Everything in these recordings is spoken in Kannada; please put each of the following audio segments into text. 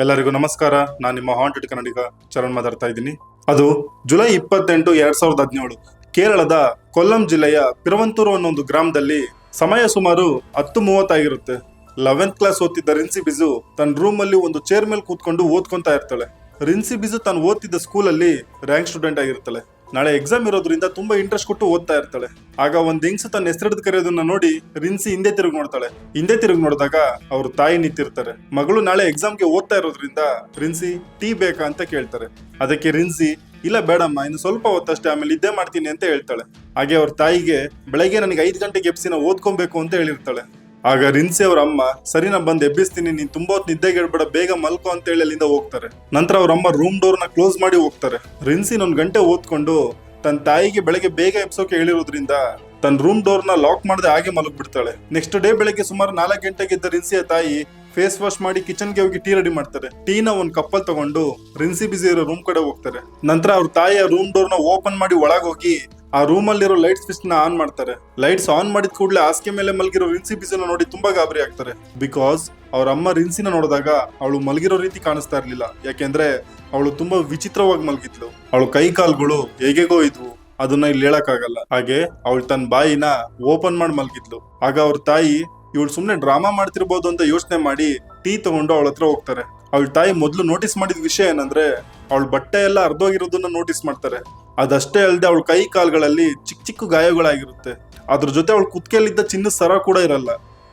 ಎಲ್ಲರಿಗೂ ನಮಸ್ಕಾರ. ನಾನು ನಿಮ್ಮ ಹಾಂಟೆಡ್ ಕನ್ನಡಿಗ ಚರಣ್ ಮಾತಾಡ್ತಾ ಇದ್ದೀನಿ. ಅದು ಜುಲೈ 28, 2017 ಕೇರಳದ ಕೊಲ್ಲಂ ಜಿಲ್ಲೆಯ ಪಿರವಂತೂರು ಅನ್ನೋ ಒಂದು ಗ್ರಾಮದಲ್ಲಿ ಸಮಯ ಸುಮಾರು 10:30 ಆಗಿರುತ್ತೆ. 11th ಕ್ಲಾಸ್ ಓದ್ತಿದ್ದ ರಿನ್ಸಿ ಬಿಜು ತನ್ನ ರೂಮ್ ಅಲ್ಲಿ ಒಂದು ಚೇರ್ ಮೇಲೆ ಕೂತ್ಕೊಂಡು ಓದ್ಕೊಂತಾ ಇರ್ತಾಳೆ. ರಿನ್ಸಿ ಬಿಜು ತಾನು ಓದ್ತಿದ್ದ ಸ್ಕೂಲಲ್ಲಿ ರ್ಯಾಂಕ್ ಸ್ಟೂಡೆಂಟ್ ಆಗಿರ್ತಾಳೆ. ನಾಳೆ ಎಕ್ಸಾಮ್ ಇರೋದ್ರಿಂದ ತುಂಬಾ ಇಂಟ್ರೆಸ್ಟ್ ಕೊಟ್ಟು ಓದ್ತಾ ಇರ್ತಾಳೆ. ಆಗ ಒಂದ್ ಹೆಂಗ್ಸು ತನ್ನ ಹೆಸರಿಡ್ದು ಕರೆಯೋದನ್ನ ನೋಡಿ ರಿನ್ಸಿ ಹಿಂದೆ ತಿರುಗಿ ನೋಡ್ತಾಳೆ. ಹಿಂದೆ ತಿರುಗಿ ನೋಡಿದಾಗ ಅವ್ರ ತಾಯಿ ನಿಂತಿರ್ತಾರೆ. ಮಗಳು ನಾಳೆ ಎಕ್ಸಾಮ್ಗೆ ಓದ್ತಾ ಇರೋದ್ರಿಂದ ರಿನ್ಸಿ ಟೀ ಬೇಕಾ ಅಂತ ಕೇಳ್ತಾರೆ. ಅದಕ್ಕೆ ರಿನ್ಸಿ ಇಲ್ಲ ಬೇಡಮ್ಮ, ಇನ್ನು ಸ್ವಲ್ಪ ಹೊತ್ತಷ್ಟೇ, ಆಮೇಲೆ ಇದ್ದೇ ಮಾಡ್ತೀನಿ ಅಂತ ಹೇಳ್ತಾಳೆ. ಹಾಗೆ ಅವ್ರ ತಾಯಿಗೆ ಬೆಳಗ್ಗೆ ನನಗೆ 5 ಗಂಟೆಗೆ ಎಬ್ಸಿನ ಓದ್ಕೊಬೇಕು ಅಂತ ಹೇಳಿರ್ತಾಳೆ. ಆಗ ರಿನ್ಸಿ ಅವ್ರ ಅಮ್ಮ ಸರಿ ನಾ ಬಂದು ಎಬ್ಬಿಸ್ತೀನಿ, ನೀನ್ ತುಂಬಾ ಹೊತ್ತು ನಿದ್ದೆಗೆ ಹೇಳ್ಬೇಡ, ಬೇಗ ಮಲ್ಕೋ ಅಂತ ಹೇಳಿ ಅಲ್ಲಿಂದ ಹೋಗ್ತಾರೆ. ನಂತರ ಅವ್ರ ಅಮ್ಮ ರೂಮ್ ಡೋರ್ ನ ಕ್ಲೋಸ್ ಮಾಡಿ ಹೋಗ್ತಾರೆ. ರಿನ್ಸಿ 1 ಗಂಟೆ ಓದ್ಕೊಂಡು ತನ್ನ ತಾಯಿಗೆ ಬೆಳಗ್ಗೆ ಬೇಗ ಎಬ್ಸೋಕೆ ಹೇಳಿರೋದ್ರಿಂದ ತನ್ನ ರೂಮ್ ಡೋರ್ ನ ಲಾಕ್ ಮಾಡದೆ ಹಾಗೆ ಮಲಗ್ ಬಿಡ್ತಾಳೆ. ನೆಕ್ಸ್ಟ್ ಡೇ ಬೆಳಗ್ಗೆ ಸುಮಾರು 4 ಗಂಟೆಗೆ ಇದ್ದ ರಿನ್ಸಿಯ ತಾಯಿ ಫೇಸ್ ವಾಶ್ ಮಾಡಿ ಕಿಚನ್ಗೆ ಹೋಗಿ ಟೀ ರೆಡಿ ಮಾಡ್ತಾರೆ. ಟೀನ ಒಂದ್ ಕಪ್ಪಲ್ ತಗೊಂಡು ರಿನ್ಸಿ ಬಿಸಿ ಇರೋ ರೂಮ್ ಕಡೆ ಹೋಗ್ತಾರೆ. ನಂತರ ಅವ್ರ ತಾಯಿಯ ರೂಮ್ ಡೋರ್ ನ ಓಪನ್ ಮಾಡಿ ಒಳಗೋಗಿ ಆ ರೂಮ್ ಅಲ್ಲಿರೋ ಲೈಟ್ ಸ್ವಿಚ್ ನ ಆನ್ ಮಾಡ್ತಾರೆ. ಲೈಟ್ಸ್ ಆನ್ ಮಾಡಿದ ಕೂಡಲೇ ಹಾಸಿಗೆ ಮೇಲೆ ಮಲಗಿರೋ ರಿನ್ಸಿ ಬಿಸಿನ ನೋಡಿ ತುಂಬಾ ಗಾಬರಿ ಆಗ್ತಾರೆ. ಬಿಕಾಸ್ ಅವ್ರ ಅಮ್ಮ ರಿನ್ಸಿನ ನೋಡಿದಾಗ ಅವಳು ಮಲಗಿರೋ ರೀತಿ ಕಾಣಿಸ್ತಾ ಇರ್ಲಿಲ್ಲ. ಯಾಕೆಂದ್ರೆ ಅವಳು ತುಂಬಾ ವಿಚಿತ್ರವಾಗಿ ಮಲಗಿದ್ಲು. ಅವಳು ಕೈ ಕಾಲ್ಗಳು ಹೇಗೆಗೋ ಇದ್ವು, ಅದನ್ನ ಇಲ್ಲಿ ಹೇಳಕ್ಕಾಗಲ್ಲ. ಹಾಗೆ ಅವಳು ತನ್ನ ಬಾಯಿನ ಓಪನ್ ಮಾಡಿ ಮಲಗಿದ್ಲು. ಆಗ ಅವ್ರ ತಾಯಿ ಇವಳು ಸುಮ್ನೆ ಡ್ರಾಮಾ ಮಾಡ್ತಿರ್ಬೋದು ಅಂತ ಯೋಚನೆ ಮಾಡಿ ಟೀ ತಗೊಂಡು ಅವಳ ಹತ್ರ ಹೋಗ್ತಾರೆ. ಅವಳ ತಾಯಿ ಮೊದ್ಲು ನೋಟಿಸ್ ಮಾಡಿದ ವಿಷಯ ಏನಂದ್ರೆ ಅವಳ ಬಟ್ಟೆ ಎಲ್ಲ ಅರ್ಧೋಗಿರೋದನ್ನ ನೋಟಿಸ್ ಮಾಡ್ತಾರೆ. ಅದಷ್ಟೇ ಅಲ್ಲದೆ ಅವಳ ಕೈ ಕಾಲ್ಗಳಲ್ಲಿ ಚಿಕ್ಕ ಚಿಕ್ಕ ಗಾಯಗಳಾಗಿರುತ್ತೆ. ಅದ್ರ ಜೊತೆ ಅವಳ ಕುತ್ತಿಗೆಯಲ್ಲಿದ್ದ ಚಿನ್ನದ ಸರ ಕೂಡ ಇರಲ್ಲ.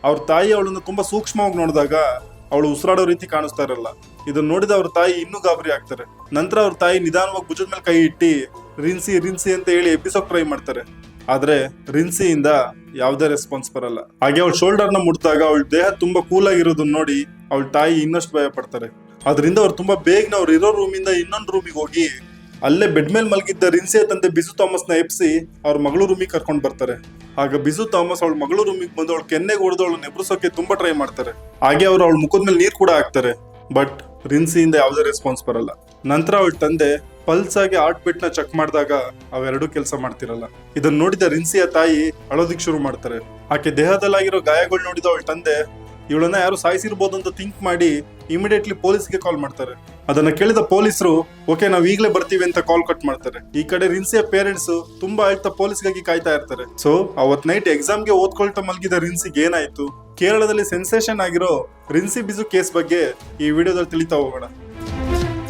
ಅವ್ರ ತಾಯಿ ಅವಳನ್ನ ತುಂಬಾ ಸೂಕ್ಷ್ಮವಾಗಿ ನೋಡಿದಾಗ ಅವಳು ಉಸಿರಾಡೋ ರೀತಿ ಕಾಣಿಸ್ತಾ ಇರಲ್ಲ. ಇದನ್ನ ನೋಡಿದ ಅವ್ರ ತಾಯಿ ಇನ್ನೂ ಗಾಬರಿ ಆಗ್ತಾರೆ. ನಂತರ ಅವ್ರ ತಾಯಿ ನಿಧಾನವಾಗಿ ಭುಜದ ಮೇಲೆ ಕೈ ಇಟ್ಟಿ ರಿನ್ಸಿ ರಿನ್ಸಿ ಅಂತ ಹೇಳಿ ಎಬ್ಬಿಸೋಕ್ ಟ್ರೈ ಮಾಡ್ತಾರೆ. ಆದ್ರೆ ರಿನ್ಸಿಯಿಂದ ಯಾವುದೇ ರೆಸ್ಪಾನ್ಸ್ ಬರಲ್ಲ. ಹಾಗೆ ಅವಳ ಶೋಲ್ಡರ್ ನ ಮುಟ್ಟಾಗ ಅವಳ ದೇಹ ತುಂಬಾ ಕೂಲ್ ಆಗಿರೋದನ್ನ ನೋಡಿ ಅವಳ ತಾಯಿ ಇನ್ನಷ್ಟು ಭಯ ಪಡ್ತಾರೆ. ಅದರಿಂದ ಅವ್ರು ತುಂಬಾ ಬೇಗನೆ ಅವ್ರು ಇರೋ ರೂಮಿಂದ ಇನ್ನೊಂದು ರೂಮಿಗೆ ಹೋಗಿ ಅಲ್ಲೇ ಬೆಡ್ ಮೇಲೆ ಮಲಗಿದ್ದ ರಿನ್ಸಿಯ ತಂದೆ ಬಿಸು ಥಾಮಸ್ ನ ಎಬ್ಸಿ ಅವ್ರ ಮಗಳು ರೂಮಿಗೆ ಕರ್ಕೊಂಡು ಬರ್ತಾರೆ. ಆಗ ಬಿಸು ಥಾಮಸ್ ಅವಳ ಮಗಳು ರೂಮಿಗೆ ಬಂದು ಅವಳ ಕೆನ್ನೆಗೆ ಹೊಡೆದು ಅವಳು ನೆಬ್ರಿಸೋಕೆ ತುಂಬಾ ಟ್ರೈ ಮಾಡ್ತಾರೆ. ಹಾಗೆ ಅವ್ರು ಅವಳ ಮುಖದ ಮೇಲೆ ನೀರು ಕೂಡ ಹಾಕ್ತಾರೆ. ಬಟ್ ರಿನ್ಸಿಯಿಂದ ಯಾವುದೇ ರೆಸ್ಪಾನ್ಸ್ ಬರಲ್ಲ. ನಂತರ ಅವಳ ತಂದೆ ಪಲ್ಸ್ ಆಗಿ ಹಾರ್ಟ್ ಬೀಟ್ ನ ಚೆಕ್ ಮಾಡಿದಾಗ ಅವೆರಡೂ ಕೆಲಸ ಮಾಡ್ತಿರಲ್ಲ. ಇದನ್ನ ನೋಡಿದ ರಿನ್ಸಿಯ ತಾಯಿ ಅಳೋದಿಕ್ ಶುರು ಮಾಡ್ತಾರೆ. ಆಕೆ ದೇಹದಲ್ಲಾಗಿರೋ ಗಾಯಗಳು ನೋಡಿದ ಅವಳ ತಂದೆ ಇವಳನ್ನ ಯಾರು ಸಾಯಿಸಿರ್ಬೋದು ಅಂತ ಥಿಂಕ್ ಮಾಡಿ ಇಮಿಡಿಯೇಟ್ಲಿ ಪೊಲೀಸ್ಗೆ ಕಾಲ್ ಮಾಡ್ತಾರೆ. ಅದನ್ನ ಕೇಳಿದ ಪೊಲೀಸರು ಓಕೆ ನಾವ್ ಈಗಲೇ ಬರ್ತೀವಿ ಅಂತ ಕಾಲ್ ಕಟ್ ಮಾಡ್ತಾರೆ. ಈ ಕಡೆ ರಿನ್ಸಿಯ ಪೇರೆಂಟ್ಸ್ ತುಂಬಾ ಅಳ್ತಾ ಪೊಲೀಸ್ಗಾಗಿ ಕಾಯ್ತಾ ಇರ್ತಾರೆ. ಸೊ ಅವತ್ ನೈಟ್ ಎಕ್ಸಾಮ್ಗೆ ಓದ್ಕೊಳ್ತಾ ಮಲಗಿದ ರಿನ್ಸಿಗೆ ಏನಾಯ್ತು, ಕೇರಳದಲ್ಲಿ ಸೆನ್ಸೇಷನ್ ಆಗಿರೋ ರಿನ್ಸಿ ಬಿಜು ಕೇಸ್ ಬಗ್ಗೆ ಈ ವಿಡಿಯೋದಲ್ಲಿ ತಿಳಿತಾ ಹೋಗೋಣ.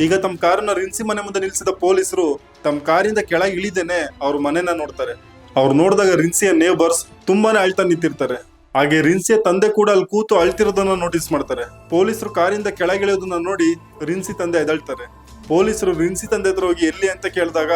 ಈಗ ತಮ್ಮ ಕಾರನ್ನ ರಿನ್ಸಿ ಮನೆ ಮುಂದೆ ನಿಲ್ಸಿದ ಪೊಲೀಸರು ತಮ್ಮ ಕಾರಿಂದ ಕೆಳಗೆ ಇಳಿದೇನೆ ಅವ್ರ ಮನೆನ ನೋಡ್ತಾರೆ. ಅವ್ರು ನೋಡಿದಾಗ ರಿನ್ಸಿಯ ನೇಬರ್ಸ್ ತುಂಬಾನೇ ಅಳ್ತಾ ನಿಂತಿರ್ತಾರೆ. ಹಾಗೆ ರಿನ್ಸಿಯ ತಂದೆ ಕೂಡ ಅಲ್ಲಿ ಕೂತು ಅಳ್ತಿರೋದನ್ನ ನೋಟಿಸ್ ಮಾಡ್ತಾರೆ. ಪೊಲೀಸರು ಕಾರಿಂದ ಕೆಳಗಿಳಿಯೋದನ್ನ ನೋಡಿ ರಿನ್ಸಿ ತಂದೆ ಎದಳ್ತಾರೆ. ಪೊಲೀಸರು ರಿನ್ಸಿ ತಂದೆ ಹತ್ರ ಹೋಗಿ ಎಲ್ಲಿ ಅಂತ ಕೇಳಿದಾಗ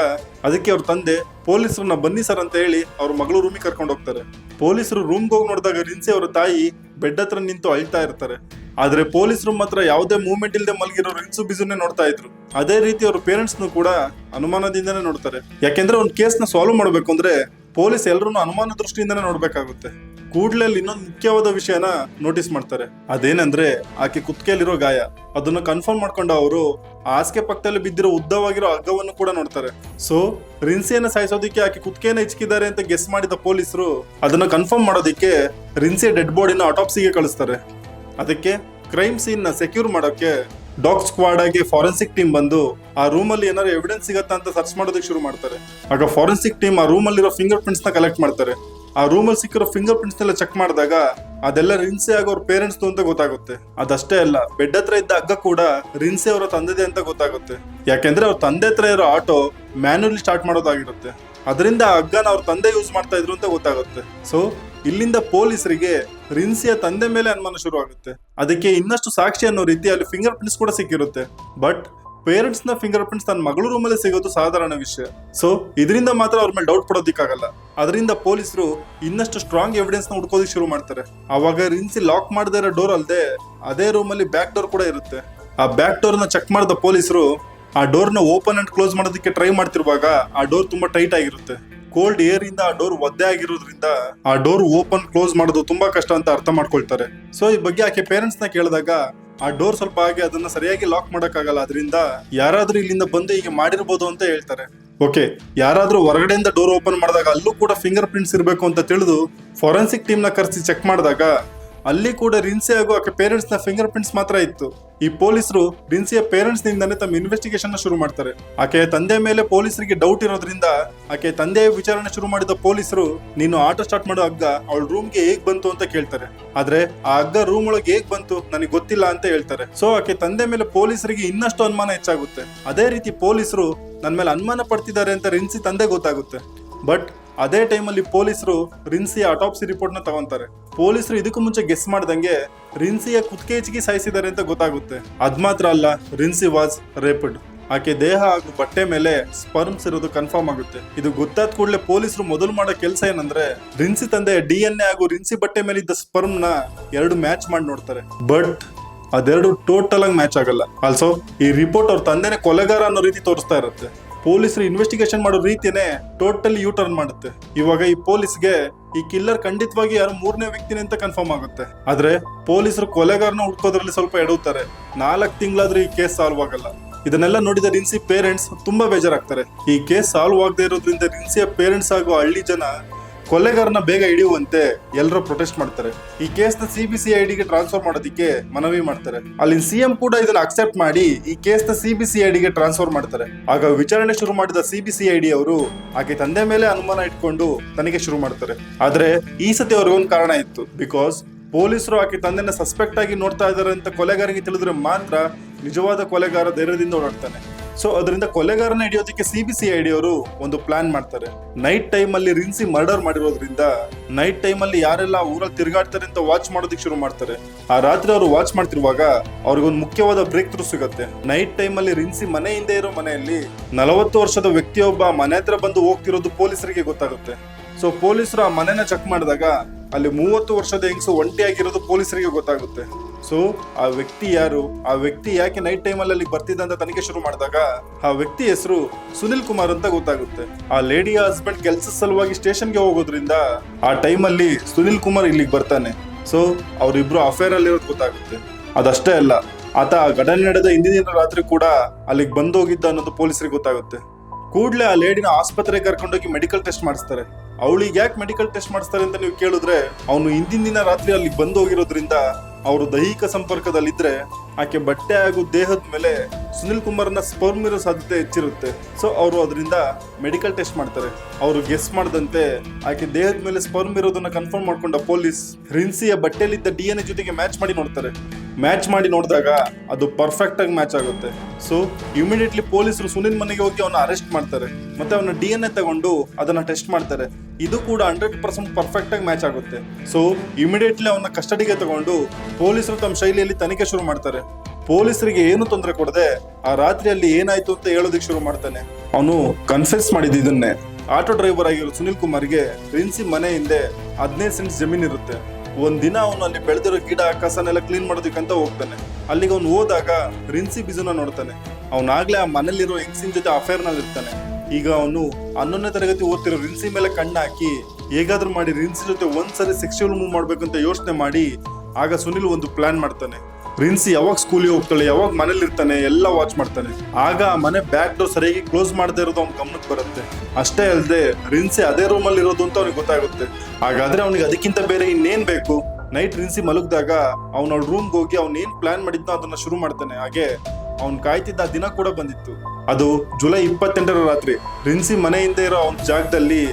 ಅದಕ್ಕೆ ಅವ್ರ ತಂದೆ ಪೊಲೀಸರನ್ನ ಬನ್ನಿ ಸರ್ ಅಂತ ಹೇಳಿ ಅವ್ರ ಮಗಳು ರೂಮಿಗೆ ಕರ್ಕೊಂಡು ಹೋಗ್ತಾರೆ. ಪೊಲೀಸರು ರೂಮ್ಗೆ ಹೋಗಿ ನೋಡಿದಾಗ ರಿನ್ಸಿ ಅವರ ತಾಯಿ ಬೆಡ್ ಹತ್ರ ನಿಂತು ಅಳ್ತಾ ಇರ್ತಾರೆ. ಆದ್ರೆ ಪೊಲೀಸರು ಮಾತ್ರ ಯಾವುದೇ ಮೂವ್ಮೆಂಟ್ ಇಲ್ಲದೆ ಮಲಗಿರೋ ರಿನ್ಸು ಬಿಜುನೇ ನೋಡ್ತಾ ಇದ್ರು. ಅದೇ ರೀತಿ ಅವ್ರ ಪೇರೆಂಟ್ಸ್ ಕೂಡ ಅನುಮಾನದಿಂದನೇ ನೋಡ್ತಾರೆ. ಯಾಕೆಂದ್ರೆ ಒಂದು ಕೇಸ್ ನ ಸಾಲ್ವ್ ಮಾಡ್ಬೇಕು ಅಂದ್ರೆ ಪೊಲೀಸ್ ಎಲ್ಲರೂ ಅನುಮಾನ ದೃಷ್ಟಿಯಿಂದನೇ ನೋಡ್ಬೇಕಾಗುತ್ತೆ. ಕೂಡ್ಲೆ ಇನ್ನೊಂದು ಮುಖ್ಯವಾದ ವಿಷಯನ ನೋಟಿಸ್ ಮಾಡ್ತಾರೆ. ಅದೇನಂದ್ರೆ ಆಕೆ ಕುತ್ತಿಗೆಯಲ್ಲಿರೋ ಗಾಯ. ಅದನ್ನ ಕನ್ಫರ್ಮ್ ಮಾಡ್ಕೊಂಡ ಅವರು ಹಾಸಿಗೆ ಪಕ್ಕದಲ್ಲಿ ಬಿದ್ದಿರೋ ಉದ್ದವಾಗಿರೋ ಹಗ್ಗವನ್ನು ಕೂಡ ನೋಡ್ತಾರೆ. ಸೊ ರಿನ್ಸಿಯನ್ನ ಸಾಯಿಸೋದಿಕ್ಕೆ ಆಕೆ ಕುತ್ತಿಗೆನ ಹೆಚ್ಚಿದ್ದಾರೆ ಅಂತ ಗೆಸ್ ಮಾಡಿದ ಪೊಲೀಸರು ಅದನ್ನ ಕನ್ಫರ್ಮ್ ಮಾಡೋದಿಕ್ಕೆ ರಿನ್ಸಿಯ ಡೆಡ್ ಬಾಡಿನ ಆಟೋಪ್ಸಿಗೆ ಕಳಿಸ್ತಾರೆ. ಅದಕ್ಕೆ ಕ್ರೈಮ್ ಸೀನ್ ನ ಸೆಕ್ಯೂರ್ ಮಾಡೋಕೆ ಡಾಗ್ ಸ್ಕ್ವಾಡ್ ಆಗಿ ಫಾರೆನ್ಸಿಕ್ ಟೀಮ್ ಬಂದು ಆ ರೂಮ್ ಅಲ್ಲಿ ಏನಾದ್ರು ಎವಿಡೆನ್ಸ್ ಸಿಗತ್ತಾ ಅಂತ ಸರ್ಚ್ ಮಾಡೋದಕ್ಕೆ ಶುರು ಮಾಡ್ತಾರೆ. ಆಗ ಫಾರೆನ್ಸಿಕ್ ಟೀಮ್ ಆ ರೂಮ್ ಅಲ್ಲಿರೋ ಫಿಂಗರ್ ಪ್ರಿಂಟ್ಸ್ ನ ಕಲೆಕ್ಟ್ ಮಾಡ್ತಾರೆ. ಆ ರೂಮ್ ಅಲ್ಲಿ ಸಿಕ್ಕಿರೋ ಫಿಂಗರ್ ಪ್ರಿಂಟ್ಸ್ ನೆಲ್ಲ ಚೆಕ್ ಮಾಡಿದಾಗ ಅದೆಲ್ಲ ರಿನ್ಸಿ ಆಗೋ ಅವ್ರ ಪೇರೆಂಟ್ಸ್ ಅಂತ ಗೊತ್ತಾಗುತ್ತೆ. ಅದಷ್ಟೇ ಅಲ್ಲ, ಬೆಡ್ ಹತ್ರ ಇದ್ದ ಹಗ್ಗ ಕೂಡ ರಿನ್ಸಿ ಅವರ ತಂದೆದೆ ಅಂತ ಗೊತ್ತಾಗುತ್ತೆ. ಯಾಕೆಂದ್ರೆ ಅವ್ರ ತಂದೆ ಹತ್ರ ಇರೋ ಆಟೋ ಮ್ಯಾನ್ಯುಲಿ ಸ್ಟಾರ್ಟ್ ಮಾಡೋದಾಗಿರುತ್ತೆ. ಅದರಿಂದ ಆ ಹಗ್ಗನ ಅವ್ರ ತಂದೆ ಯೂಸ್ ಮಾಡ್ತಾ ಇದ್ರು ಅಂತ ಗೊತ್ತಾಗುತ್ತೆ. ಸೊ ಇಲ್ಲಿಂದ ಪೊಲೀಸರಿಗೆ ರಿನ್ಸಿಯ ತಂದೆ ಮೇಲೆ ಅನುಮಾನ ಶುರು ಆಗುತ್ತೆ. ಅದಕ್ಕೆ ಇನ್ನಷ್ಟು ಸಾಕ್ಷಿ ಅನ್ನೋ ರೀತಿ ಅಲ್ಲಿ ಫಿಂಗರ್ ಪ್ರಿಂಟ್ಸ್ ಕೂಡ ಸಿಕ್ಕಿರುತ್ತೆ. ಬಟ್ ಪೇರೆಂಟ್ಸ್ ನ ಫಿಂಗರ್ ಪ್ರಿಂಟ್ಸ್ ತನ್ನ ಮಗಳು ರೂಮಲ್ಲಿ ಸಿಗೋದು ಸಾಧಾರಣ ವಿಷಯ. ಸೊ ಇದರಿಂದ ಮಾತ್ರ ಅವ್ರ ಮೇಲೆ ಡೌಟ್ ಪಡೋದಿಕ್ಕಾಗಲ್ಲ. ಅದರಿಂದ ಪೊಲೀಸರು ಇನ್ನಷ್ಟು ಸ್ಟ್ರಾಂಗ್ ಎವಿಡೆನ್ಸ್ ನ ಹುಡ್ಕೋದಿಕ್ ಶುರು ಮಾಡ್ತಾರೆ. ಅವಾಗ ರಿನ್ಸಿ ಲಾಕ್ ಮಾಡದೇ ಇರೋ ಡೋರ್ ಅಲ್ಲದೆ ಅದೇ ರೂಮ್ ಅಲ್ಲಿ ಬ್ಯಾಕ್ ಡೋರ್ ಕೂಡ ಇರುತ್ತೆ. ಆ ಬ್ಯಾಕ್ ಡೋರ್ ನ ಚೆಕ್ ಮಾಡಿದ ಪೊಲೀಸರು ಆ ಡೋರ್ ನ ಓಪನ್ ಅಂಡ್ ಕ್ಲೋಸ್ ಮಾಡೋದಕ್ಕೆ ಟ್ರೈ ಮಾಡ್ತಿರುವಾಗ ಆ ಡೋರ್ ತುಂಬಾ ಟೈಟ್ ಆಗಿರುತ್ತೆ. ಕೋಲ್ಡ್ ಏರ್ ಇಂದ ಆ ಡೋರ್ ಒದ್ದೆ ಆಗಿರೋದ್ರಿಂದ ಆ ಡೋರ್ ಓಪನ್ ಕ್ಲೋಸ್ ಮಾಡೋದು ತುಂಬಾ ಕಷ್ಟ ಅಂತ ಅರ್ಥ ಮಾಡ್ಕೊಳ್ತಾರೆ. ಸೊ ಈ ಬಗ್ಗೆ ಆಕೆ ಪೇರೆಂಟ್ಸ್ ನ ಕೇಳಿದಾಗ ಆ ಡೋರ್ ಸ್ವಲ್ಪ ಆಗಿ ಅದನ್ನ ಸರಿಯಾಗಿ ಲಾಕ್ ಮಾಡಕ್ಕಾಗಲ್ಲ, ಅದರಿಂದ ಯಾರಾದ್ರೂ ಇಲ್ಲಿಂದ ಬಂದು ಹೀಗೆ ಮಾಡಿರ್ಬೋದು ಅಂತ ಹೇಳ್ತಾರೆ. ಓಕೆ, ಯಾರಾದ್ರೂ ಹೊರಗಡೆಯಿಂದ ಡೋರ್ ಓಪನ್ ಮಾಡಿದಾಗ ಅಲ್ಲೂ ಕೂಡ ಫಿಂಗರ್ ಪ್ರಿಂಟ್ಸ್ ಇರಬೇಕು ಅಂತ ತಿಳಿದು ಫಾರೆನ್ಸಿಕ್ ಟೀಮ್ ನ ಕರೆಸಿ ಚೆಕ್ ಮಾಡಿದಾಗ ಅಲ್ಲಿ ಕೂಡ ರಿನ್ಸಿ ಹಾಗೂ ಆಕೆ ಪೇರೆಂಟ್ಸ್ ನ ಫಿಂಗರ್ ಪ್ರಿಂಟ್ಸ್ ಮಾತ್ರ ಇತ್ತು. ಈ ಪೊಲೀಸರು ರಿನ್ಸಿಯ ಪೇರೆಂಟ್ಸ್ ನಿಂದಾನೆ ತಮ್ಮ ಇನ್ವೆಸ್ಟಿಗೇಷನ್ ನ ಶುರು ಮಾಡ್ತಾರೆ. ಆಕೆಯ ತಂದೆ ಮೇಲೆ ಪೊಲೀಸರಿಗೆ ಡೌಟ್ ಇರೋದ್ರಿಂದ ಆಕೆ ತಂದೆಯ ವಿಚಾರಣೆ ಶುರು ಮಾಡಿದ ಪೊಲೀಸರು, ನೀನು ಆಟೋ ಸ್ಟಾರ್ಟ್ ಮಾಡೋ ಹಗ್ಗ ಅವಳ ರೂಮ್ಗೆ ಹೇಗ್ ಬಂತು ಅಂತ ಕೇಳ್ತಾರೆ. ಆದ್ರೆ ಆ ಹಗ್ಗ ರೂಮ್ ಒಳಗೆ ಹೇಗ್ ಬಂತು ನನಗೆ ಗೊತ್ತಿಲ್ಲ ಅಂತ ಹೇಳ್ತಾರೆ. ಸೊ ಆಕೆ ತಂದೆ ಮೇಲೆ ಪೊಲೀಸರಿಗೆ ಇನ್ನಷ್ಟು ಅನುಮಾನ ಹೆಚ್ಚಾಗುತ್ತೆ. ಅದೇ ರೀತಿ ಪೊಲೀಸರು ನನ್ನ ಮೇಲೆ ಅನುಮಾನ ಪಡ್ತಿದ್ದಾರೆ ಅಂತ ರಿನ್ಸಿ ತಂದೆ ಗೊತ್ತಾಗುತ್ತೆ. ಬಟ್ ಅದೇ ಟೈಮಲ್ಲಿ ಪೊಲೀಸರು ರಿನ್ಸಿಯ ಅಟಾಪ್ಸಿ ರಿಪೋರ್ಟ್ ನ ತಗೊಂತಾರೆ. ಪೊಲೀಸರು ಇದಕ್ಕೂ ಮುಂಚೆ ಗೆಸ್ ಮಾಡ್ದಂಗೆ ರಿನ್ಸಿಯ ಕುತ್ತಿಗೆ ಸಾಯಿಸಿದ್ದಾರೆ ಅಂತ ಗೊತ್ತಾಗುತ್ತೆ. ಅದ್ ಮಾತ್ರ ಅಲ್ಲ, ರಿನ್ಸಿ ವಾಸ್ ರೇಪ್ಡ್. ಆಕೆ ದೇಹ ಹಾಗೂ ಬಟ್ಟೆ ಮೇಲೆ ಸ್ಪರ್ಮ್ಸ್ ಇರೋದು ಕನ್ಫರ್ಮ್ ಆಗುತ್ತೆ. ಇದು ಗೊತ್ತಾದ ಕೂಡಲೇ ಪೊಲೀಸರು ಮೊದಲು ಮಾಡೋ ಕೆಲಸ ಏನಂದ್ರೆ ರಿನ್ಸಿ ತಂದೆ DNA ಹಾಗೂ ರಿನ್ಸಿ ಬಟ್ಟೆ ಮೇಲೆ ಇದ್ದ ಸ್ಪರ್ಮ್ ನ ಎರಡು ಮ್ಯಾಚ್ ಮಾಡಿ ನೋಡ್ತಾರೆ. ಬಟ್ ಅದೆರಡು ಟೋಟಲ್ ಆಗಿ ಮ್ಯಾಚ್ ಆಗಲ್ಲ. ಆಲ್ಸೋ ಈ ರಿಪೋರ್ಟ್ ಅವ್ರ ತಂದೆನೇ ಕೊಲೆಗಾರ ಅನ್ನೋ ರೀತಿ ತೋರಿಸ್ತಾ ಇರುತ್ತೆ. ಪೊಲೀಸರು ಇನ್ವೆಸ್ಟಿಗೇಷನ್ ಮಾಡೋ ರೀತಿನೇ ಟೋಟಲಿ ಯೂ ಟರ್ನ್ ಮಾಡುತ್ತೆ. ಇವಾಗ ಈ ಪೊಲೀಸ್ಗೆ ಈ ಕಿಲ್ಲರ್ ಖಂಡಿತವಾಗಿ ಯಾರು ಮೂರನೇ ವ್ಯಕ್ತಿನೇ ಅಂತ ಕನ್ಫರ್ಮ್ ಆಗುತ್ತೆ. ಆದ್ರೆ ಪೊಲೀಸರು ಕೊಲೆಗಾರನ ಹುಡ್ಕೋದ್ರಲ್ಲಿ ಸ್ವಲ್ಪ ಎಡುತ್ತಾರೆ. 4 ತಿಂಗಳಾದ್ರೂ ಈ ಕೇಸ್ ಸಾಲ್ವ್ ಆಗಲ್ಲ. ಇದನ್ನೆಲ್ಲ ನೋಡಿದ ರಿನ್ಸಿ ಪೇರೆಂಟ್ಸ್ ತುಂಬಾ ಬೇಜಾರಾಗ್ತಾರೆ. ಈ ಕೇಸ್ ಸಾಲ್ವ್ ಆಗದೆ ಇರೋದ್ರಿಂದ ರಿನ್ಸಿಯ ಪೇರೆಂಟ್ಸ್ ಹಾಗೂ ಹಳ್ಳಿ ಜನ ಕೊಲೆಗಾರನ ಬೇಗ ಹಿಡಿಯುವಂತೆ ಎಲ್ಲರೂ ಪ್ರೊಟೆಸ್ಟ್ ಮಾಡ್ತಾರೆ. ಈ ಕೇಸ್ ನ CBCIDಗೆ ಟ್ರಾನ್ಸ್ಫರ್ ಮಾಡೋದಕ್ಕೆ ಮನವಿ ಮಾಡ್ತಾರೆ. ಅಲ್ಲಿ CM ಕೂಡ ಇದನ್ನ ಅಕ್ಸೆಪ್ಟ್ ಮಾಡಿ ಈ ಕೇಸ್ ನ CBCIDಗೆ ಟ್ರಾನ್ಸ್ಫರ್ ಮಾಡ್ತಾರೆ. ಆಗ ವಿಚಾರಣೆ ಶುರು ಮಾಡಿದ CBCID ಅವರು ಆಕೆ ತಂದೆ ಮೇಲೆ ಅನುಮಾನ ಇಟ್ಕೊಂಡು ತನಿಖೆ ಶುರು ಮಾಡ್ತಾರೆ. ಆದ್ರೆ ಈ ಸತಿ ಅವ್ರಿಗೊಂದು ಕಾರಣ ಇತ್ತು. ಬಿಕಾಸ್ ಪೊಲೀಸರು ಆಕೆ ತಂದೆನ ಸಸ್ಪೆಕ್ಟ್ ಆಗಿ ನೋಡ್ತಾ ಇದ್ದಾರೆ ಅಂತ ಕೊಲೆಗಾರಿಗೆ ತಿಳಿದ್ರೆ ಮಾತ್ರ ನಿಜವಾದ ಕೊಲೆಗಾರ ಧೈರ್ಯದಿಂದ ಓಡಾಡ್ತಾನೆ. ಸೊ ಅದರಿಂದ ಕೊಲೆಗಾರನ ಹಿಡಿಯೋದಕ್ಕೆ CBCID ಅವರು ಒಂದು ಪ್ಲಾನ್ ಮಾಡ್ತಾರೆ. ನೈಟ್ ಟೈಮ್ ಅಲ್ಲಿ ರಿನ್ಸಿ ಮರ್ಡರ್ ಮಾಡಿರೋದ್ರಿಂದ ನೈಟ್ ಟೈಮ್ ಅಲ್ಲಿ ಯಾರೆಲ್ಲ ಊರಲ್ಲಿ ತಿರುಗಾಡ್ತಾರೆ ಅಂತ ವಾಚ್ ಮಾಡೋದಕ್ಕೆ ಶುರು ಮಾಡ್ತಾರೆ. ಆ ರಾತ್ರಿ ಅವರು ವಾಚ್ ಮಾಡ್ತಿರುವಾಗ ಅವ್ರಿಗೊಂದು ಮುಖ್ಯವಾದ ಬ್ರೇಕ್ ಥ್ರೂ ಸಿಗುತ್ತೆ. ನೈಟ್ ಟೈಮ್ ಅಲ್ಲಿ ರಿನ್ಸಿ ಮನೆ ಹಿಂದೆ ಇರೋ ಮನೆಯಲ್ಲಿ 40 ವರ್ಷದ ವ್ಯಕ್ತಿಯೊಬ್ಬ ಮನೆ ಹತ್ರ ಬಂದು ಹೋಗ್ತಿರೋದು ಪೊಲೀಸರಿಗೆ ಗೊತ್ತಾಗುತ್ತೆ. ಸೊ ಪೊಲೀಸರು ಆ ಮನೆನ ಚೆಕ್ ಮಾಡಿದಾಗ ಅಲ್ಲಿ 30 ವರ್ಷದ ಹೆಂಗಸು ಒಂಟಿಯಾಗಿರೋದು ಪೊಲೀಸರಿಗೆ ಗೊತ್ತಾಗುತ್ತೆ. ಸೊ ಆ ವ್ಯಕ್ತಿ ಯಾರು, ಆ ವ್ಯಕ್ತಿ ಯಾಕೆ ನೈಟ್ ಟೈಮ್ ಅಲ್ಲಿ ಬರ್ತಿದ್ದ ಅಂತ ತನಿಖೆ ಶುರು ಮಾಡಿದಾಗ ಆ ವ್ಯಕ್ತಿ ಹೆಸರು ಸುನಿಲ್ ಕುಮಾರ್ ಅಂತ ಗೊತ್ತಾಗುತ್ತೆ. ಆ ಲೇಡಿಯ ಹಸ್ಬೆಂಡ್ ಕೆಲಸದ ಸಲುವಾಗಿ ಸ್ಟೇಷನ್ಗೆ ಹೋಗೋದ್ರಿಂದ ಆ ಟೈಮಲ್ಲಿ ಸುನಿಲ್ ಕುಮಾರ್ ಇಲ್ಲಿಗೆ ಬರ್ತಾನೆ. ಸೊ ಅವರಿಬ್ರು ಅಫೇರ್ ಅಲ್ಲಿ ಇರೋದು ಗೊತ್ತಾಗುತ್ತೆ. ಅದಷ್ಟೇ ಅಲ್ಲ, ಆತ ಘಟನೆ ನಡೆದ ಹಿಂದಿನ ರಾತ್ರಿ ಕೂಡ ಅಲ್ಲಿಗೆ ಬಂದೋಗಿದ್ದ ಅನ್ನೋದು ಪೊಲೀಸರಿಗೆ ಗೊತ್ತಾಗುತ್ತೆ. ಕೂಡಲೇ ಆ ಲೇಡಿನ ಆಸ್ಪತ್ರೆಗೆ ಕರ್ಕೊಂಡೋಗಿ ಮೆಡಿಕಲ್ ಟೆಸ್ಟ್ ಮಾಡಿಸ್ತಾರೆ. ಅವಳಿಗೆ ಯಾಕೆ ಮೆಡಿಕಲ್ ಟೆಸ್ಟ್ ಮಾಡಿಸ್ತಾರೆ ಅಂತ ನೀವು ಕೇಳಿದ್ರೆ, ಅವನು ಹಿಂದಿನ ದಿನ ರಾತ್ರಿ ಅಲ್ಲಿಗೆ ಬಂದು ಹೋಗಿರೋದ್ರಿಂದ ಅವರು ದೈಹಿಕ ಸಂಪರ್ಕದಲ್ಲಿದ್ರೆ ಆಕೆ ಬಟ್ಟೆ ಹಾಗೂ ದೇಹದ ಮೇಲೆ ಸುನಿಲ್ ಕುಮಾರ್ನ ಸ್ಪರ್ಮ್ ಇರೋ ಸಾಧ್ಯತೆ ಹೆಚ್ಚಿರುತ್ತೆ. ಸೊ ಅವರು ಅದರಿಂದ ಮೆಡಿಕಲ್ ಟೆಸ್ಟ್ ಮಾಡ್ತಾರೆ. ಅವರು ಗೆಸ್ ಮಾಡದಂತೆ ಆಕೆ ದೇಹದ ಮೇಲೆ ಸ್ಪರ್ಮ್ ಇರೋದನ್ನ ಕನ್ಫರ್ಮ್ ಮಾಡ್ಕೊಂಡ ಪೊಲೀಸ್ ರಿನ್ಸಿಯ ಬಟ್ಟೆಯಲ್ಲಿದ್ದ DNA ಜೊತೆಗೆ ಮ್ಯಾಚ್ ಮಾಡಿ ನೋಡ್ತಾರೆ. ಮ್ಯಾಚ್ ಮಾಡಿ ನೋಡಿದಾಗ ಅದು ಪರ್ಫೆಕ್ಟ್ ಆಗಿ ಮ್ಯಾಚ್ ಆಗುತ್ತೆ. ಸೊ ಇಮಿಡಿಯೇಟ್ಲಿ ಪೊಲೀಸರು ಸುನಿಲ್ ಮನೆಗೆ ಹೋಗಿ ಅವನ್ನ ಅರೆಸ್ಟ್ ಮಾಡ್ತಾರೆ. ಮತ್ತೆ ಅವನ DNA ತಗೊಂಡು ಅದನ್ನ ಟೆಸ್ಟ್ ಮಾಡ್ತಾರೆ. ಇದು ಕೂಡ 100% ಪರ್ಫೆಕ್ಟ್ ಆಗಿ ಮ್ಯಾಚ್ ಆಗುತ್ತೆ. ಸೊ ಇಮಿಡಿಯೇಟ್ಲಿ ಅವನ್ನ ಕಸ್ಟಡಿಗೆ ತಗೊಂಡು ಪೊಲೀಸರು ತಮ್ಮ ಶೈಲಿಯಲ್ಲಿ ತನಿಖೆ ಶುರು ಮಾಡ್ತಾರೆ. ಪೊಲೀಸರಿಗೆ ಏನು ತೊಂದರೆ ಕೊಡದೆ ಆ ರಾತ್ರಿಯಲ್ಲಿ ಏನಾಯ್ತು ಅಂತ ಹೇಳೋದಕ್ಕೆ ಶುರು ಮಾಡ್ತಾನೆ. ಅವನು ಕನ್ಫೆಸ್ ಮಾಡಿದ ಇದನ್ನೇ. ಆಟೋ ಡ್ರೈವರ್ ಆಗಿರೋ ಸುನಿಲ್ ಕುಮಾರ್ಗೆ ರಿನ್ಸಿ ಮನೆ ಹಿಂದೆ 15 ಸೆಂಟ್ಸ್ ಜಮೀನ್ ಇರುತ್ತೆ. ಒಂದಿನ ಅವನು ಅಲ್ಲಿ ಬೆಳೆದಿರೋ ಗಿಡ ಕಸನೆಲ್ಲ ಕ್ಲೀನ್ ಮಾಡೋದಕ್ಕಂತ ಹೋಗ್ತಾನೆ. ಅಲ್ಲಿಗೆ ಅವನು ಹೋದಾಗ ರಿನ್ಸಿ ಬಿಜುನ ನೋಡ್ತಾನೆ. ಅವನಾಗ್ಲೇ ಆ ಮನೇಲಿರೋ ಹೆಂಗಸಿನ ಜೊತೆ ಅಫೇರ್ ನಲ್ಲಿ ಇರ್ತಾನೆ. ಈಗ ಅವನು 11ನೇ ತರಗತಿ ಓದ್ತಿರೋ ರಿನ್ಸಿ ಮೇಲೆ ಕಣ್ಣು ಹಾಕಿ ಹೇಗಾದ್ರೂ ಮಾಡಿ ರಿನ್ಸಿ ಜೊತೆ ಒಂದ್ಸರಿ ಸೆಕ್ಸುವಲ್ ಮೂವ್ ಮಾಡ್ಬೇಕಂತ ಯೋಚನೆ ಮಾಡಿ ಆಗ ಸುನಿಲ್ ಒಂದು ಪ್ಲಾನ್ ಮಾಡ್ತಾನೆ. ರಿನ್ಸಿ ಯಾವಾಗ ಸ್ಕೂಲಿಗೆ ಹೋಗ್ತಾಳೆ, ಯಾವಾಗ ಮನೇಲಿ ಇರ್ತಾನೆ ಎಲ್ಲ ವಾಚ್ ಮಾಡ್ತಾನೆ. ಆಗ ಆ ಮನೆ ಬ್ಯಾಕ್ ಡೋರ್ ಸರಿಯಾಗಿ ಕ್ಲೋಸ್ ಮಾಡದೇ ಇರೋದು ಅವ್ನ ಗಮನಕ್ಕೆ ಬರುತ್ತೆ. ಅಷ್ಟೇ ಅಲ್ಲದೆ ರಿನ್ಸಿ ಅದೇ ರೂಮಲ್ಲಿ ಇರೋದು ಅಂತ ಅವ್ನಿಗೆ ಗೊತ್ತಾಗುತ್ತೆ. ಹಾಗಾದ್ರೆ ಅವನಿಗೆ ಅದಕ್ಕಿಂತ ಬೇರೆ ಇನ್ನೇನ್ ಬೇಕು? ನೈಟ್ ರಿನ್ಸಿ ಮಲಗಿದಾಗ ಅವನ ರೂಮ್ಗೆ ಹೋಗಿ ಅವ್ನ ಏನ್ ಪ್ಲಾನ್ ಮಾಡಿದ್ನೋ ಅದನ್ನ ಶುರು ಮಾಡ್ತಾನೆ. ಹಾಗೆ ಅವ್ನ್ ಕಾಯ್ತಿದ್ದ ದಿನ ಕೂಡ ಬಂದಿತ್ತು. ಅದು ಜುಲೈ 28ರ ರಾತ್ರಿ. ರಿನ್ಸಿ ಮನೆಯಿಂದ ಇರೋ ಅವನ ಜಾಗದಲ್ಲಿ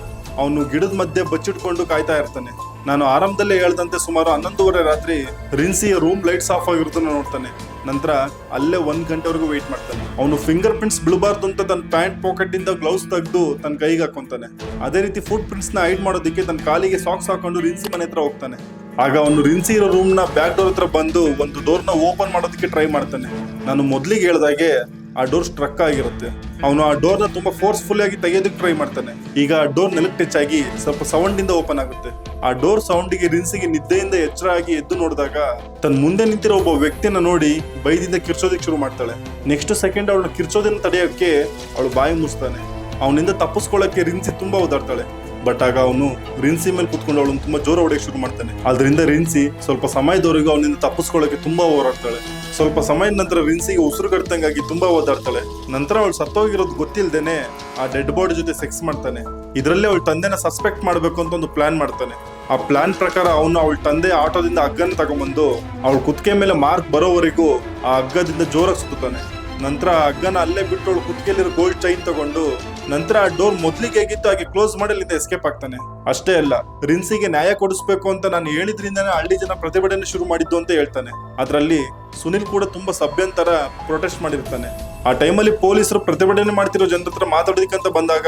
ಅವನು ಗಿಡದ ಮಧ್ಯೆ ಬಚ್ಚಿಟ್ಕೊಂಡು ಕಾಯ್ತಾ ಇರ್ತಾನೆ. ನಾನು ಆರಂಭದಲ್ಲೇ ಹೇಳ್ದಂತೆ ಸುಮಾರು 11:30 ರಾತ್ರಿ ರಿನ್ಸಿಯ ರೂಮ್ ಲೈಟ್ಸ್ ಆಫ್ ಆಗಿರೋದನ್ನ ನೋಡ್ತಾನೆ. ನಂತರ ಅಲ್ಲೇ 1 ಗಂಟೆವರೆಗೂ ವೇಟ್ ಮಾಡ್ತಾನೆ. ಅವನು ಫಿಂಗರ್ ಪ್ರಿಂಟ್ಸ್ ಬೀಳಬಾರ್ದು ಅಂತ ತನ್ನ ಪ್ಯಾಂಟ್ ಪಾಕೆಟ್ ಇಂದ ಗ್ಲೌಸ್ ತೆಗೆದು ತನ್ನ ಕೈಗೆ ಹಾಕೊಂತಾನೆ. ಅದೇ ರೀತಿ ಫುಟ್ ಪ್ರಿಂಟ್ಸ್ ನ ಹೈಡ್ ಮಾಡೋದಕ್ಕೆ ತನ್ನ ಕಾಲಿಗೆ ಸಾಕ್ಸ್ ಹಾಕೊಂಡು ರಿನ್ಸಿ ಮನೆ ಹತ್ರ ಹೋಗ್ತಾನೆ. ಆಗ ಅವನು ರಿನ್ಸಿ ಇರೋ ರೂಮ್ ನ ಬ್ಯಾಕ್ ಡೋರ್ ಹತ್ರ ಬಂದು ಒಂದು ಡೋರ್ ನ ಓಪನ್ ಮಾಡೋದಕ್ಕೆ ಟ್ರೈ ಮಾಡ್ತಾನೆ. ನಾನು ಮೊದ್ಲಿಗೆ ಹೇಳ್ದಾಗೆ ಆ ಡೋರ್ ಸ್ಟ್ರಕ್ ಆಗಿರುತ್ತೆ. ಅವನು ಆ ಡೋರ್ ನ ತುಂಬಾ ಫೋರ್ಸ್ಫುಲ್ ಆಗಿ ತೆಗೆಯೋದಕ್ಕೆ ಟ್ರೈ ಮಾಡ್ತಾನೆ. ಈಗ ಆ ಡೋರ್ ನೆಲಕ್ಕೆ ಟಚ್ ಆಗಿ ಸ್ವಲ್ಪ ಸೌಂಡ್ ಇಂದ ಓಪನ್ ಆಗುತ್ತೆ. ಆ ಡೋರ್ ಸೌಂಡಿಗೆ ರಿನ್ಸಿಗೆ ನಿದ್ದೆಯಿಂದ ಎಚ್ಚರ ಆಗಿ ಎದ್ದು ನೋಡಿದಾಗ ತನ್ನ ಮುಂದೆ ನಿಂತಿರೋ ಒಬ್ಬ ವ್ಯಕ್ತಿನ ನೋಡಿ ಬೈದಿಂದ ಕಿರ್ಚೋದಕ್ಕೆ ಶುರು ಮಾಡ್ತಾಳೆ. ನೆಕ್ಸ್ಟ್ ಸೆಕೆಂಡ್ ಅವಳನ್ನ ಕಿರ್ಚೋದನ್ನ ತಡೆಯೋಕ್ಕೆ ಅವಳು ಬಾಯಿ ಮುಚ್ತಾನೆ. ಅವನಿಂದ ತಪ್ಪಿಸ್ಕೊಳ್ಳಕ್ಕೆ ರಿನ್ಸಿ ತುಂಬಾ ಓದಾಡ್ತಾಳೆ. ಬಟ್ ಆಗ ಅವನು ರಿನ್ಸಿ ಮೇಲೆ ಕುತ್ಕೊಂಡು ಅವಳನ್ನು ತುಂಬಾ ಜೋರ ಹೊಡೆಯಕ್ಕೆ ಶುರು ಮಾಡ್ತಾನೆ. ಅದರಿಂದ ರಿನ್ಸಿ ಸ್ವಲ್ಪ ಸಮಯದವರೆಗೂ ಅವನಿಂದ ತಪ್ಪಿಸ್ಕೊಳ್ಳಕ್ಕೆ ತುಂಬಾ ಹೋರಾಡ್ತಾಳೆ. ಸ್ವಲ್ಪ ಸಮಯದ ನಂತರ ರಿನ್ಸಿಗೆ ಉಸಿರು ಕಟ್ಟಂಗಾಗಿ ತುಂಬಾ ಓದಾಡ್ತಾಳೆ. ನಂತರ ಅವಳು ಸತ್ತೋಗಿರೋದು ಗೊತ್ತಿಲ್ದೇನೆ ಆ ಡೆಡ್ ಬಾಡಿ ಜೊತೆ ಸೆಕ್ಸ್ ಮಾಡ್ತಾನೆ. ಇದರಲ್ಲೇ ಅವಳ ತಂದೆನ ಸಸ್ಪೆಕ್ಟ್ ಮಾಡ್ಬೇಕು ಅಂತ ಒಂದು ಪ್ಲಾನ್ ಮಾಡ್ತಾನೆ. ಆ ಪ್ಲಾನ್ ಪ್ರಕಾರ ಅವಳ ತಂದೆ ಆಟೋದಿಂದ ಹಗ್ಗನ ತಗೊಂಡ್ಬಂದು ಅವಳ ಕುತ್ತಿಗೆ ಮೇಲೆ ಮಾರ್ಕ್ ಬರೋವರೆಗೂ ಆ ಹಗ್ಗದಿಂದ ಜೋರಾಗಿ ಸುತ್ತಾನೆ. ನಂತರ ಆ ಹಗ್ಗನ ಅಲ್ಲೇ ಬಿಟ್ಟು ಅವಳು ಕುತ್ತಿಗೆಲಿರೋ ಗೋಲ್ಡ್ ಚೈನ್ ತಗೊಂಡು ನಂತರ ಆ ಡೋರ್ ಮೊದ್ಲಿಗೆ ಹೇಗಿತ್ತು ಹಾಗೆ ಕ್ಲೋಸ್ ಮಾಡಿ ಅಲ್ಲಿಂದ ಎಸ್ಕೇಪ್ ಆಗ್ತಾನೆ. ಅಷ್ಟೇ ಅಲ್ಲ, ರಿನ್ಸಿಗೆ ನ್ಯಾಯ ಕೊಡಿಸ್ಬೇಕು ಅಂತ ನಾನು ಹೇಳಿದ್ರಿಂದಾನೇ ಹಳ್ಳಿ ಜನ ಪ್ರತಿಭಟನೆ ಶುರು ಮಾಡಿದ್ದು ಅಂತ ಹೇಳ್ತಾನೆ. ಅದರಲ್ಲಿ ಸುನಿಲ್ ಕೂಡ ತುಂಬಾ ಸಭ್ಯಂತರ ಪ್ರೊಟೆಸ್ಟ್ ಮಾಡಿರ್ತಾನೆ. ಆ ಟೈಮಲ್ಲಿ ಪೊಲೀಸರು ಪ್ರತಿಭಟನೆ ಮಾಡ್ತಿರೋ ಜನರ ಹತ್ರ ಮಾತಾಡೋದಕ್ಕಂತ ಬಂದಾಗ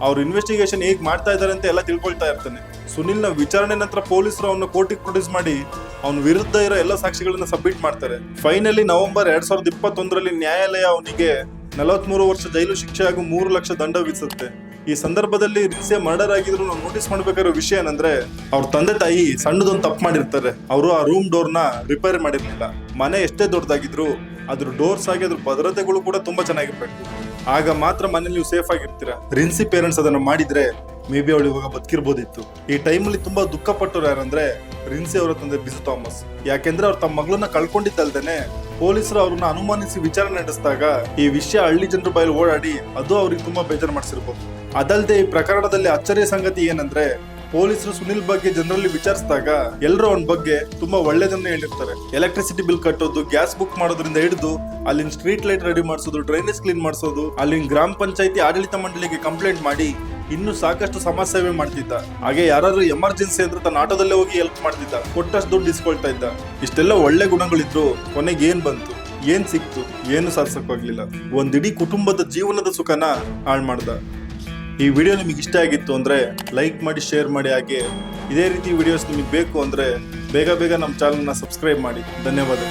ಅವ್ರ ಇನ್ವೆಸ್ಟಿಗೇಷನ್ ಹೇಗ್ ಮಾಡ್ತಾ ಇದಾರೆ ಅಂತ ಎಲ್ಲ ತಿಳ್ಕೊಳ್ತಾ ಇರ್ತಾನೆ. ಸುನಿಲ್ನ ವಿಚಾರಣೆ ನಂತರ ಪೊಲೀಸರು ಅವನ್ನ ಕೋರ್ಟಿಗೆ ಪ್ರೊಡ್ಯೂಸ್ ಮಾಡಿ ಅವನ ವಿರುದ್ಧ ಇರೋ ಎಲ್ಲ ಸಾಕ್ಷಿಗಳನ್ನ ಸಬ್ಮಿಟ್ ಮಾಡ್ತಾರೆ. ಫೈನಲಿ ನವೆಂಬರ್ 2021ರಲ್ಲಿ ನ್ಯಾಯಾಲಯ ಅವನಿಗೆ 43 ವರ್ಷ ಜೈಲು ಶಿಕ್ಷೆ ಹಾಗೂ 3 ಲಕ್ಷ ದಂಡ ವಿಧಿಸುತ್ತೆ. ಈ ಸಂದರ್ಭದಲ್ಲಿ ರಿನ್ಸಿ ಮರ್ಡರ್ ಆಗಿದ್ರು ನಾವು ನೋಟಿಸ್ ಮಾಡ್ಬೇಕಾಗಿರೋ ವಿಷಯ ಏನಂದ್ರೆ ಅವ್ರ ತಂದೆ ತಾಯಿ ಸಣ್ಣದೊಂದು ತಪ್ಪು ಮಾಡಿರ್ತಾರೆ. ಅವರು ಆ ರೂಮ್ ಡೋರ್ನ ರಿಪೇರ್ ಮಾಡಿರ್ಲಿಲ್ಲ. ಮನೆ ಎಷ್ಟೇ ದೊಡ್ಡದಾಗಿದ್ರು ಅದ್ರ ಡೋರ್ಸ್ ಆಗಿ ಅದ್ರ ಭದ್ರತೆಗಳು ಕೂಡ ತುಂಬಾ ಚೆನ್ನಾಗಿರ್ಬೇಕು. ಆಗ ಮಾತ್ರ ಮನೇಲಿ ನೀವು ಸೇಫ್ ಆಗಿರ್ತೀರಾ. ರಿನ್ಸಿ ಪೇರೆಂಟ್ಸ್ ಅದನ್ನ ಮಾಡಿದ್ರೆ ಮೇ ಬಿ ಅವಳು ಇವಾಗ ಬದುಕಿರ್ಬೋದಿತ್ತು. ಈ ಟೈಮಲ್ಲಿ ತುಂಬಾ ದುಃಖ ಪಟ್ಟರು ಯಾರಂದ್ರೆ ರಿನ್ಸಿ ಅವರ ತಂದೆ ಬಿಜು ಥಾಮಸ್. ಯಾಕೆಂದ್ರೆ ಅವ್ರು ತಮ್ಮ ಮಗಳನ್ನ ಕಳ್ಕೊಂಡಿದ್ದಲ್ದೇನೆ ಪೊಲೀಸರು ಅವ್ರನ್ನ ಅನುಮಾನಿಸಿ ವಿಚಾರಣೆ ನಡೆಸಿದಾಗ ಈ ವಿಷಯ ಹಳ್ಳಿ ಜನರ ಬಾಯಲ್ಲಿ ಓಡಾಡಿ ಅದು ಅವ್ರಿಗೆ ತುಂಬಾ ಬೇಜಾರು ಮಾಡಿಸಿರ್ಬೋದು. ಅದಲ್ಲದೆ ಈ ಪ್ರಕರಣದಲ್ಲಿ ಅಚ್ಚರಿಯ ಸಂಗತಿ ಏನಂದ್ರೆ ಪೊಲೀಸರು ಸುನಿಲ್ ಬಗ್ಗೆ ಜನರಲ್ಲಿ ವಿಚಾರಿಸಿದಾಗ ಎಲ್ಲರೂ ಅವನ ಬಗ್ಗೆ ತುಂಬಾ ಒಳ್ಳೆದನ್ನ ಹೇಳಿರ್ತಾರೆ. ಎಲೆಕ್ಟ್ರಿಸಿಟಿ ಬಿಲ್ ಕಟ್ಟೋದು, ಗ್ಯಾಸ್ ಬುಕ್ ಮಾಡೋದ್ರಿಂದ ಹಿಡಿದು ಅಲ್ಲಿನ ಸ್ಟ್ರೀಟ್ ಲೈಟ್ ರೆಡಿ ಮಾಡಿಸೋದು, ಡ್ರೈನೇಜ್ ಕ್ಲೀನ್ ಮಾಡಿಸೋದು, ಅಲ್ಲಿನ ಗ್ರಾಮ ಪಂಚಾಯತಿ ಆಡಳಿತ ಮಂಡಳಿಗೆ ಕಂಪ್ಲೇಂಟ್ ಮಾಡಿ ಇನ್ನು ಸಾಕಷ್ಟು ಸಮಾಜ ಸೇವೆ ಮಾಡ್ತಿದ್ದ. ಹಾಗೆ ಯಾರಾದ್ರೂ ಎಮರ್ಜೆನ್ಸಿ ಅಂದ್ರೆ ತನ್ನ ಆಟೋದಲ್ಲೇ ಹೋಗಿ ಹೆಲ್ಪ್ ಮಾಡ್ತಿದ್ದ, ಕೊಟ್ಟಷ್ಟು ದುಡ್ಡು ಇಸ್ಕೊಳ್ತಾ ಇದ್ದ. ಇಷ್ಟೆಲ್ಲ ಒಳ್ಳೆ ಗುಣಗಳಿದ್ರು ಕೊನೆಗೆ ಏನ್ ಬಂತು, ಏನ್ ಸಿಕ್ತು, ಏನು ಸಾಧಿಸಕ್ಕಾಗ್ಲಿಲ್ಲ. ಒಂದಿಡೀ ಕುಟುಂಬದ ಜೀವನದ ಸುಖನ ಹಾಳು ಮಾಡ್ದ. ಈ ವಿಡಿಯೋ ನಿಮಗೆ ಇಷ್ಟ ಆಗಿತ್ತು ಅಂದ್ರೆ ಲೈಕ್ ಮಾಡಿ, ಶೇರ್ ಮಾಡಿ. ಹಾಗೆ ಇದೇ ರೀತಿ ವಿಡಿಯೋಸ್ ನಿಮಗೆ ಬೇಕು ಅಂದ್ರೆ ಬೇಗ ನಮ್ಮ ಚಾನಲ್ನ ಸಬ್ಸ್ಕ್ರೈಬ್ ಮಾಡಿ. ಧನ್ಯವಾದ.